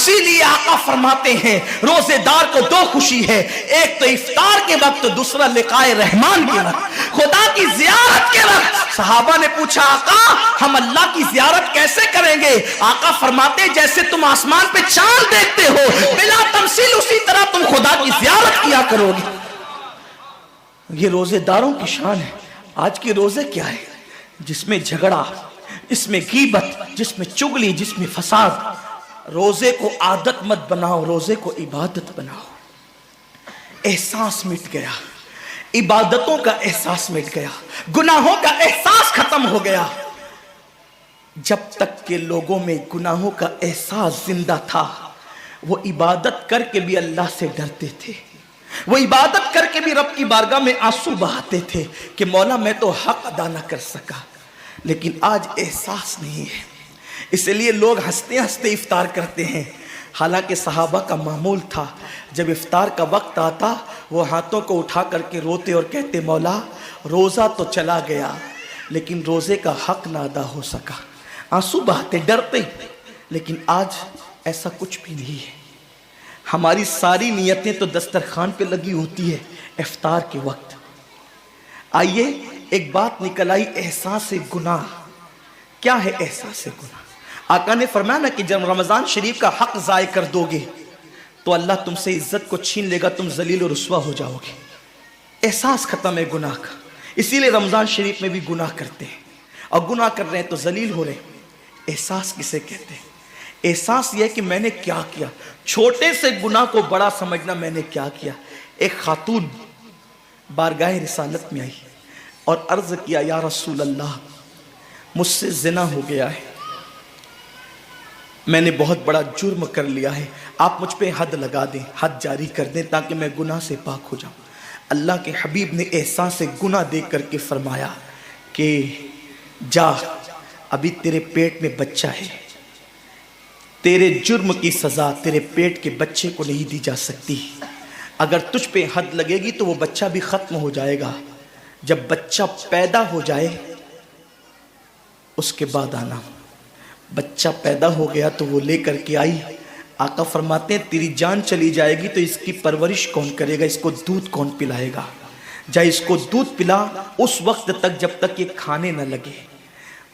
اسی لیے آقا فرماتے ہیں روزے دار کو دو خوشی ہے، ایک تو افطار کے وقت، دوسرا لقائے رحمان کے وقت، خدا کی زیارت کے وقت۔ صحابہ نے پوچھا آقا ہم اللہ کی زیارت کیسے کریں گے؟ آقا فرماتے ہیں جیسے تم آسمان پہ چاند دیکھتے ہو بلا تمثیل، اسی طرح تم خدا کی زیارت کیا کرو گے۔ یہ روزے داروں کی شان ہے۔ آج کے روزے کیا ہے؟ جس میں جھگڑا، جس میں غیبت، جس میں چگلی، جس میں فساد۔ روزے کو عادت مت بناؤ، روزے کو عبادت بناؤ۔ احساس مٹ گیا، عبادتوں کا احساس مٹ گیا، گناہوں کا احساس ختم ہو گیا۔ جب تک کہ لوگوں میں گناہوں کا احساس زندہ تھا وہ عبادت کر کے بھی اللہ سے ڈرتے تھے، وہ عبادت کر کے بھی رب کی بارگاہ میں آنسو بہاتے تھے کہ مولا میں تو حق ادا نہ کر سکا۔ لیکن آج احساس نہیں ہے، اس لیے لوگ ہنستے ہنستے افطار کرتے ہیں۔ حالانکہ صحابہ کا معمول تھا جب افطار کا وقت آتا وہ ہاتھوں کو اٹھا کر کے روتے اور کہتے مولا روزہ تو چلا گیا لیکن روزے کا حق نہ ادا ہو سکا، آنسو بہاتے ڈرتے۔ لیکن آج ایسا کچھ بھی نہیں ہے، ہماری ساری نیتیں تو دسترخوان پہ لگی ہوتی ہے افطار کے وقت۔ آئیے ایک بات نکل آئی، احساس گناہ۔ کیا ہے احساس گناہ؟ آقا نے فرمایا نا کہ جب رمضان شریف کا حق ضائع کر دو گے تو اللہ تم سے عزت کو چھین لے گا، تم ذلیل و رسوا ہو جاؤ گے۔ احساس ختم ہے گناہ کا، اسی لیے رمضان شریف میں بھی گناہ کرتے ہیں، اور گناہ کر رہے ہیں تو ذلیل ہو رہے ہیں۔ احساس کسے کہتے ہیں؟ احساس یہ ہے کہ میں نے کیا کیا، چھوٹے سے گناہ کو بڑا سمجھنا میں نے کیا کیا۔ ایک خاتون بارگاہ رسالت میں آئی اور عرض کیا یا رسول اللہ مجھ سے زنا ہو گیا ہے، میں نے بہت بڑا جرم کر لیا ہے، آپ مجھ پہ حد لگا دیں، حد جاری کر دیں تاکہ میں گناہ سے پاک ہو جاؤں۔ اللہ کے حبیب نے احساس گناہ دیکھ کر کے فرمایا کہ جا ابھی تیرے پیٹ میں بچہ ہے، تیرے جرم کی سزا تیرے پیٹ کے بچے کو نہیں دی جا سکتی، اگر تجھ پہ حد لگے گی تو وہ بچہ بھی ختم ہو جائے گا، جب بچہ پیدا ہو جائے اس کے بعد آنا۔ بچہ پیدا ہو گیا تو وہ لے کر کے آئی، آقا فرماتے ہیں تیری جان چلی جائے گی تو اس کی پرورش کون کرے گا، اس کو دودھ کون پلائے گا؟ جا اس کو دودھ پلا اس وقت تک جب تک یہ کھانے نہ لگے۔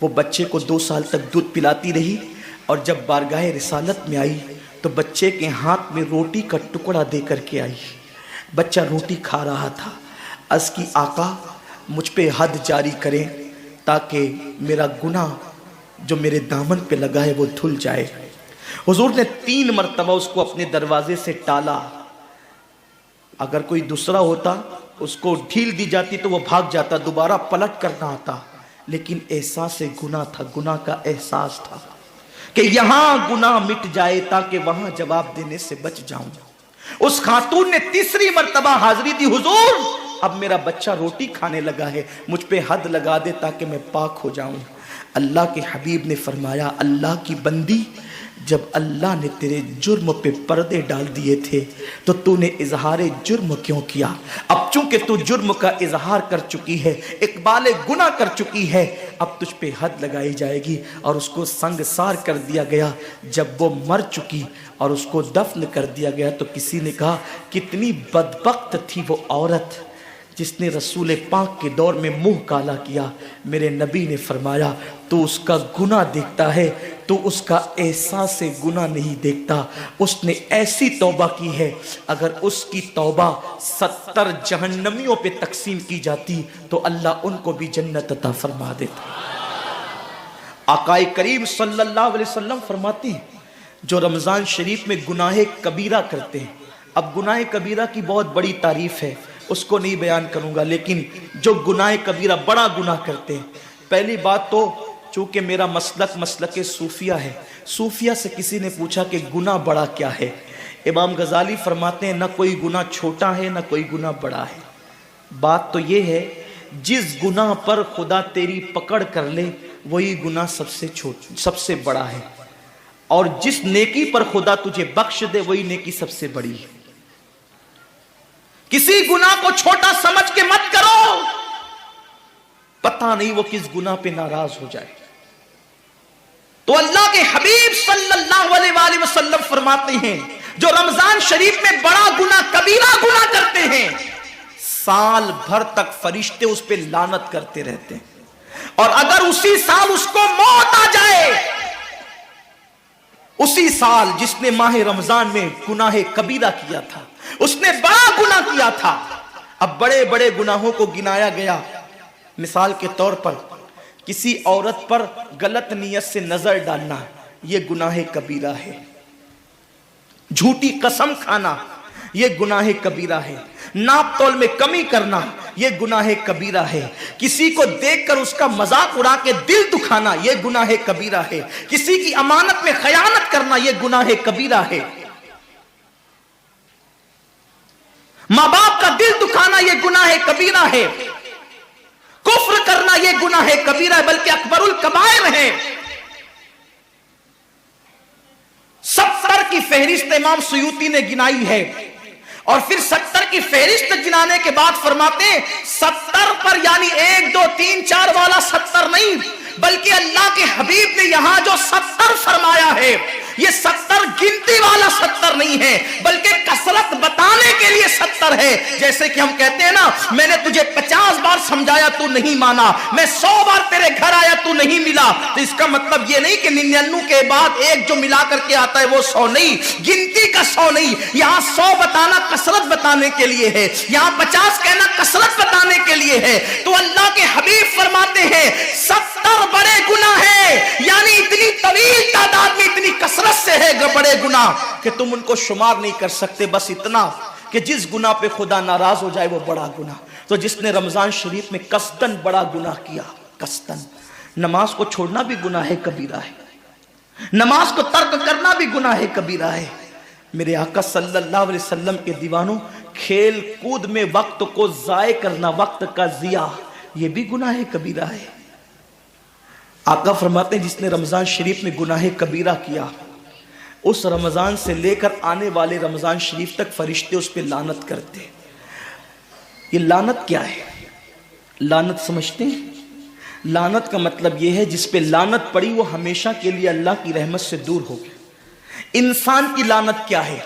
وہ بچے کو 2 سال تک دودھ پلاتی رہی، اور جب بارگاہ رسالت میں آئی تو بچے کے ہاتھ میں روٹی کا ٹکڑا دے کر کے آئی۔ بچہ روٹی کھا رہا تھا، عرض کی آقا مجھ پہ حد جاری کریں تاکہ میرا گناہ جو میرے دامن پہ لگا ہے وہ دھل جائے۔ حضور نے 3 مرتبہ اس کو اپنے دروازے سے ٹالا، اگر کوئی دوسرا ہوتا اس کو ڈھیل دی جاتی تو وہ بھاگ جاتا، دوبارہ پلٹ کرنا آتا، لیکن احساس گناہ تھا، گناہ کا احساس تھا کہ یہاں گناہ مٹ جائے تاکہ وہاں جواب دینے سے بچ جاؤں۔ اس خاتون نے 3 مرتبہ حاضری دی، حضور اب میرا بچہ روٹی کھانے لگا ہے، مجھ پہ حد لگا دے تاکہ میں پاک ہو جاؤں۔ اللہ کے حبیب نے فرمایا اللہ کی بندی جب اللہ نے تیرے جرم پہ پردے ڈال دیے تھے تو تو نے اظہار جرم کیوں کیا؟ اب چونکہ تو جرم کا اظہار کر چکی ہے، اقبال گناہ کر چکی ہے، اب تجھ پہ حد لگائی جائے گی۔ اور اس کو سنگسار کر دیا گیا۔ جب وہ مر چکی اور اس کو دفن کر دیا گیا تو کسی نے کہا کتنی بدبخت تھی وہ عورت جس نے رسول پاک کے دور میں منہ کالا کیا۔ میرے نبی نے فرمایا تو اس کا گناہ دیکھتا ہے، تو اس کا احساس گناہ نہیں دیکھتا۔ اس نے ایسی توبہ کی ہے، اگر اس کی توبہ 70 جہنمیوں پہ تقسیم کی جاتی تو اللہ ان کو بھی جنت عطا فرما دیتا۔ آقا کریم صلی اللہ علیہ وسلم فرماتے ہیں جو رمضان شریف میں گناہ کبیرہ کرتے ہیں، اب گناہ کبیرہ کی بہت بڑی تعریف ہے، اس کو نہیں بیان کروں گا، لیکن جو گناہ کبیرہ بڑا گناہ کرتے ہیں، پہلی بات تو چونکہ میرا مسلک صوفیہ ہے، صوفیہ سے کسی نے پوچھا کہ گناہ بڑا کیا ہے؟ امام غزالی فرماتے ہیں نہ کوئی گناہ چھوٹا ہے نہ کوئی گناہ بڑا ہے، بات تو یہ ہے جس گناہ پر خدا تیری پکڑ کر لے وہی گناہ سب سے بڑا ہے، اور جس نیکی پر خدا تجھے بخش دے وہی نیکی سب سے بڑی ہے۔ کسی گناہ کو چھوٹا سمجھ کے مت کرو، پتہ نہیں وہ کس گناہ پہ ناراض ہو جائے۔ تو اللہ کے حبیب صلی اللہ علیہ وآلہ وسلم فرماتے ہیں جو رمضان شریف میں بڑا گناہ کبیرہ گناہ کرتے ہیں سال بھر تک فرشتے اس پہ لعنت کرتے رہتے ہیں، اور اگر اسی سال اس کو موت آ جائے، اسی سال جس نے ماہ رمضان میں گناہ کبیرہ کیا تھا، اس نے بڑا گناہ کیا تھا، اب بڑے بڑے گناہوں کو گنایا گیا، مثال کے طور پر کسی عورت پر غلط نیت سے نظر ڈالنا یہ گناہ کبیرہ ہے، جھوٹی قسم کھانا یہ گناہ کبیرہ ہے، ناپ تول میں کمی کرنا یہ گناہ کبیرہ ہے، کسی کو دیکھ کر اس کا مذاق اڑا کے دل دکھانا یہ گناہ کبیرہ ہے، کسی کی امانت میں خیانت کرنا یہ گناہ کبیرہ ہے، ماں باپ کا دل دکھانا یہ گناہ کبیرہ ہے، کفر کرنا یہ گناہ کبیرہ ہے، بلکہ اکبر الکبائر ہے۔ 70 کی فہرست امام سیوطی نے گنائی ہے، اور پھر 70 کی فہرست گنانے کے بعد فرماتے ہیں 70 پر یعنی 1 2 3 4 والا 70 نہیں، بلکہ اللہ کے حبیب نے یہاں جو 70 فرمایا ہے یہ 70 گنتی والا 70 نہیں ہے، بلکہ کثرت بتانے کے لیے 70 ہے۔ جیسے کہ ہم کہتے ہیں نا میں نے تجھے 50 بار سمجھایا تو نہیں مانا، میں 100 بار تیرے گھر آیا تو نہیں ملا، تو اس کا مطلب یہ نہیں کہ 99 کے بعد ایک جو ملا کر کے آتا ہے وہ 100 نہیں، گنتی کا 100 نہیں، یہاں 100 بتانا کثرت بتانے کے لیے ہے، یہاں 50 کہنا کثرت بتانے کے لیے ہے۔ تو اللہ کے حبیب فرماتے ہیں 70 بڑے گناہ ہیں، یعنی اتنی طویل تعداد میں اتنی کثرت سے ہے بڑے گناہ کہ تم ان کو شمار نہیں کر سکتے، بس اتنا کہ جس گناہ پہ خدا ناراض ہو جائے وہ بڑا گناہ۔ تو جس نے رمضان شریف میں قصدن بڑا گناہ کیا، قصدن، نماز کو چھوڑنا بھی گناہ کبیرہ ہے، نماز کو ترک کرنا بھی گناہ کبیرہ ہے۔ میرے آقا صلی اللہ علیہ وسلم کے دیوانوں، کھیل کود میں وقت کو ضائع کرنا، وقت کا ضیاع، یہ بھی گناہ کبیرہ ہے۔ آقا فرماتے ہیں جس نے رمضان شریف میں گناہ کبیرہ کیا، اس رمضان سے لے کر آنے والے رمضان شریف تک فرشتے اس پہ لعنت کرتے۔ یہ لعنت کیا ہے؟ لعنت سمجھتے ہیں؟ لعنت کا مطلب یہ ہے جس پہ لعنت پڑی وہ ہمیشہ کے لیے اللہ کی رحمت سے دور ہو گیا۔ انسان کی لعنت کیا ہے؟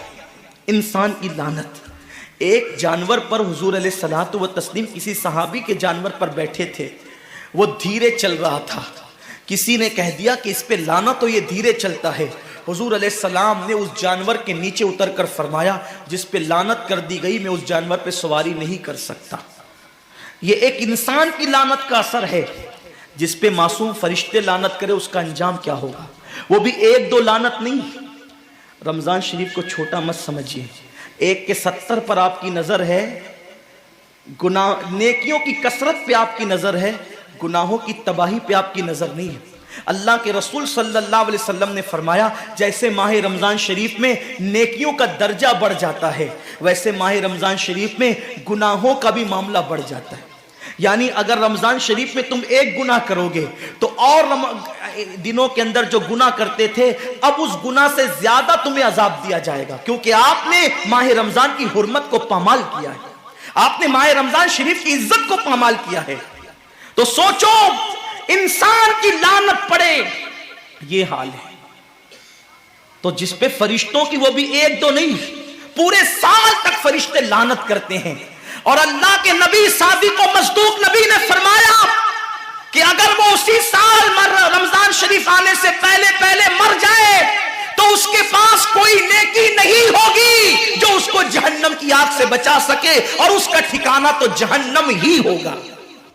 انسان کی لعنت، ایک جانور پر حضور علیہ الصلوۃ والتسلیم کسی صحابی کے جانور پر بیٹھے تھے، وہ دھیرے چل رہا تھا، کسی نے کہہ دیا کہ اس پہ لعنت ہو یہ دھیرے چلتا ہے، حضور علیہ السلام نے اس جانور کے نیچے اتر کر فرمایا جس پہ لعنت کر دی گئی میں اس جانور پہ سواری نہیں کر سکتا۔ یہ ایک انسان کی لعنت کا اثر ہے، جس پہ معصوم فرشتے لعنت کرے اس کا انجام کیا ہوگا، وہ بھی 1 2 لعنت نہیں۔ رمضان شریف کو چھوٹا مت سمجھیے، 1 کے 70 پر آپ کی نظر ہے، گناہ نیکیوں کی کثرت پہ آپ کی نظر ہے، گناہوں کی تباہی پہ آپ کی نظر نہیں ہے۔ اللہ کے رسول صلی اللہ علیہ وسلم نے فرمایا جیسے ماہ رمضان شریف میں نیکیوں کا درجہ بڑھ جاتا ہے، ویسے ماہ رمضان شریف میں گناہوں کا بھی معاملہ بڑھ جاتا ہے۔ یعنی اگر رمضان شریف میں تم 1 گناہ کرو گے تو اور دنوں کے اندر جو گناہ کرتے تھے اب اس گناہ سے زیادہ تمہیں عذاب دیا جائے گا، کیونکہ آپ نے ماہ رمضان کی حرمت کو پامال کیا ہے، آپ نے ماہ رمضان شریف کی عزت کو پامال کیا ہے۔ تو سوچو انسان کی لعنت پڑے، یہ حال ہے۔ تو جس پہ فرشتوں کی وہ بھی 1 2 نہیں، پورے سال تک فرشتے لعنت کرتے ہیں، اور اللہ کے نبی صادق و مصدوق نبی نے فرمایا کہ اگر وہ اسی سال رمضان شریف آنے سے پہلے مر جائے تو اس کے پاس کوئی نیکی نہیں ہوگی جو اس کو جہنم کی آگ سے بچا سکے، اور اس کا ٹھکانہ تو جہنم ہی ہوگا۔